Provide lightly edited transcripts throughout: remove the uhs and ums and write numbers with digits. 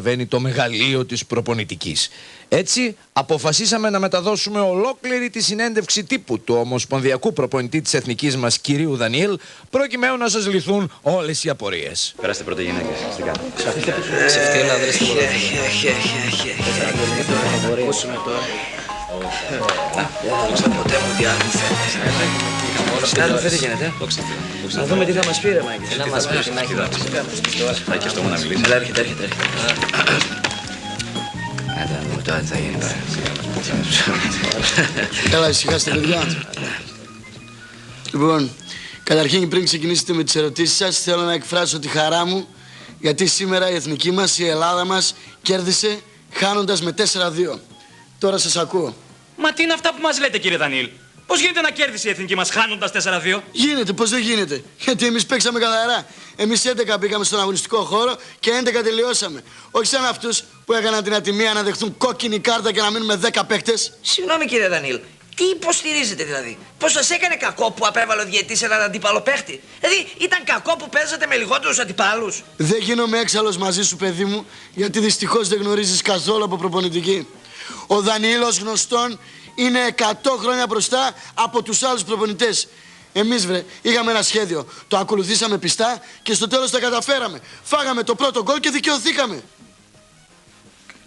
βαίνει το μεγαλείο της προπονητικής. Έτσι, αποφασίσαμε να μεταδώσουμε ολόκληρη τη συνέντευξη τύπου του ομοσπονδιακού προπονητή της εθνικής μας, κυρίου Δανιήλ, προκειμένου να σας λυθούν όλες οι απορίες. Περάστε πρώτα γυναίκες, στην κάτω. Ξεφτύλα, βρες τίποτα. Ποτέ μου τι άλλο φαίνεται. Συνάδελφε, τι γίνεται? Να δούμε τι θα μας πει, ρε Μάγκη. Να μας πει, να έχει δώσει. Θα και αυτό μου να μιλήσει. Έλα, έρχεται. Άντε, να δούμε τώρα τι θα γίνει τώρα. Καλά, ησυχάστε, παιδιά. Λοιπόν, καταρχήν πριν ξεκινήσετε με τις ερωτήσεις σας, θέλω να εκφράσω τη χαρά μου γιατί σήμερα η εθνική μας, η Ελλάδα μας, κέρδισε χάνοντας με 4-2. Τώρα σας ακούω. Μα τι είναι αυτά που μας λέτε, κύριε Δανιήλ? Πώς γίνεται να κέρδισε η εθνική μας χάνοντας 4-2? Γίνεται, πώς δεν γίνεται. Γιατί εμείς παίξαμε καθαρά. Εμείς 11 πήγαμε στον αγωνιστικό χώρο και 11 τελειώσαμε. Όχι σαν αυτούς που έκαναν την ατιμία να δεχτούν κόκκινη κάρτα και να μείνουν με 10 παίκτες. Συγγνώμη, κύριε Δανιήλ. Τι υποστηρίζετε δηλαδή? Πως σας έκανε κακό που απέβαλε ο διαιτής έναν αντίπαλο παίχτη? Δηλαδή ήταν κακό που παίζατε με λιγότερους αντιπάλους? Δεν γίνομαι έξαλλος μαζί σου, παιδί μου, γιατί δυστυχώς δεν γνωρίζεις καθόλου από προπονητική. Ο Δανιήλ ως γνωστόν είναι 100 χρόνια μπροστά από τους άλλους προπονητές. Εμείς, βρε, είχαμε ένα σχέδιο. Το ακολουθήσαμε πιστά και στο τέλος τα καταφέραμε. Φάγαμε το πρώτο γκολ και δικαιωθήκαμε.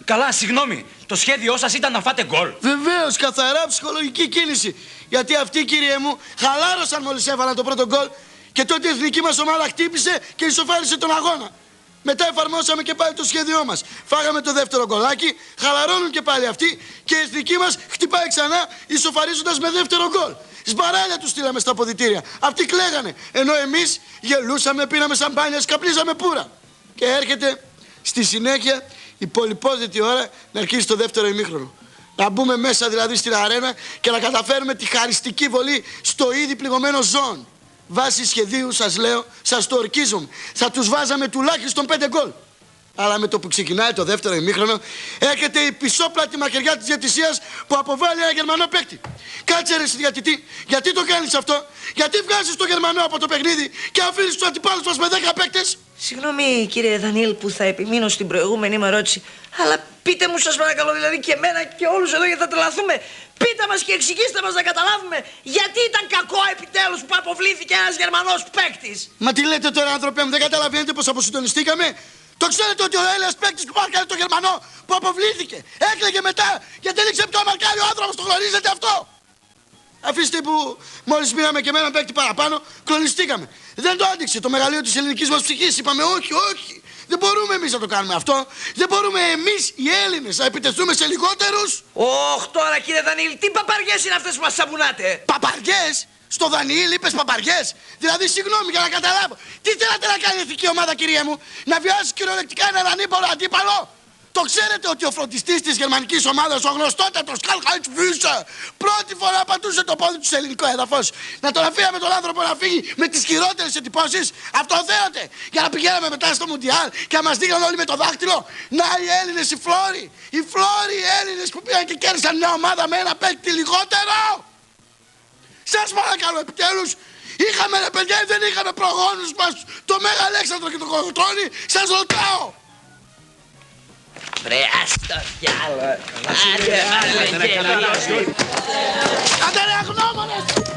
Καλά, συγγνώμη. Το σχέδιό σας ήταν να φάτε γκολ. Βεβαίως, καθαρά ψυχολογική κίνηση. Γιατί αυτοί, κύριε μου, χαλάρωσαν μόλις έβαλαν το πρώτο γκολ και τότε η εθνική μας ομάδα χτύπησε και ισοφάρισε τον αγώνα. Μετά εφαρμόσαμε και πάλι το σχέδιό μας. Φάγαμε το δεύτερο γκολάκι, χαλαρώνουν και πάλι αυτοί και η εθνική μας χτυπάει ξανά, ισοφαρίζοντας με δεύτερο γκολ. Σμπαράλια τους στείλαμε στα αποδυτήρια. Αυτοί κλαίγανε. Ενώ εμείς γελούσαμε, πίναμε σαμπάνια, καπνίζαμε πουρα. Και έρχεται στη συνέχεια η πολυπόθητη ώρα να αρχίσει το δεύτερο ημίχρονο. Να μπούμε μέσα δηλαδή στην αρένα και να καταφέρουμε τη χαριστική βολή στο ήδη πληγωμένο ζώο. Βάσει σχεδίου σας λέω, σας το ορκίζομαι. Θα τους βάζαμε τουλάχιστον 5 γκολ. Αλλά με το που ξεκινάει το δεύτερο ημίχρονο, έρχεται η πισόπλατη μαχαιριά της διαιτησίας που αποβάλλει ένα Γερμανό παίκτη. Κάτσε ρε διαιτητή, γιατί το κάνεις αυτό? Γιατί βγάζεις το Γερμανό από το παιχνίδι και αφήνεις τους αντιπάλους μας με 10 παίκτες? Συγγνώμη, κύριε Δανιήλ, που θα επιμείνω στην προηγούμενη μου ερώτηση, αλλά πείτε μου, σας παρακαλώ, δηλαδή και εμένα και όλους εδώ, γιατί θα τρελαθούμε. Πείτε μας και εξηγήστε μας να καταλάβουμε γιατί ήταν κακό επιτέλους που αποβλήθηκε ένας Γερμανός παίκτης. Μα τι λέτε τώρα, άνθρωπε μου, δεν καταλαβαίνετε πως αποσυντονιστήκαμε? Το ξέρετε ότι ο Έλληνας παίκτης που μάρκαρε το Γερμανό που αποβλήθηκε έκλαιγε μετά γιατί έδειξε ποιο μαρκάρει ο άνθρωπος, το γνωρίζετε αυτό? Αφήστε που μόλις μείναμε και με έναν παίκτη παραπάνω, κλονιστήκαμε. Δεν το άντυξε το μεγαλείο της ελληνικής μας ψυχής. Είπαμε όχι. Δεν μπορούμε εμείς να το κάνουμε αυτό. Δεν μπορούμε εμείς οι Έλληνες να επιτεθούμε σε λιγότερους. Ωχ, τώρα κύριε Δανιήλ, τι παπαριές είναι αυτές που μας σαμπουνάτε? Παπαριές? Στο Δανιήλ είπες παπαριές? Δηλαδή, συγγνώμη για να καταλάβω. Τι θέλατε να κάνει η εθνική ομάδα, κυρία μου? Να βιάσει κυριολεκτικά έναν ανήπορο αντίπαλο? Το ξέρετε ότι ο φροντιστής της γερμανικής ομάδας, ο γνωστότατος Karl-Heinz Füße, πρώτη φορά πατούσε το πόδι του σε ελληνικό έδαφος? Να τον αφήναμε τον άνθρωπο να φύγει με τις χειρότερες εντυπώσεις? Αυτό θέλατε? Για να πηγαίναμε μετά στο Μουντιάλ και να μας δείχναν όλοι με το δάχτυλο? Να οι Έλληνες, οι φλόροι οι Έλληνες που πήγαν και κέρδισαν μια ομάδα με ένα παίκτη λιγότερο? Σας παρακαλώ επιτέλους, είχαμε ρε παιδιά ή δεν είχαμε προγόνους μας το Μέγα Αλέξανδρο και τον Κολοτρώνη? Σας ρωτάω. Βρε, άστο κι άλλο. Άντε ρε αγνώμονες!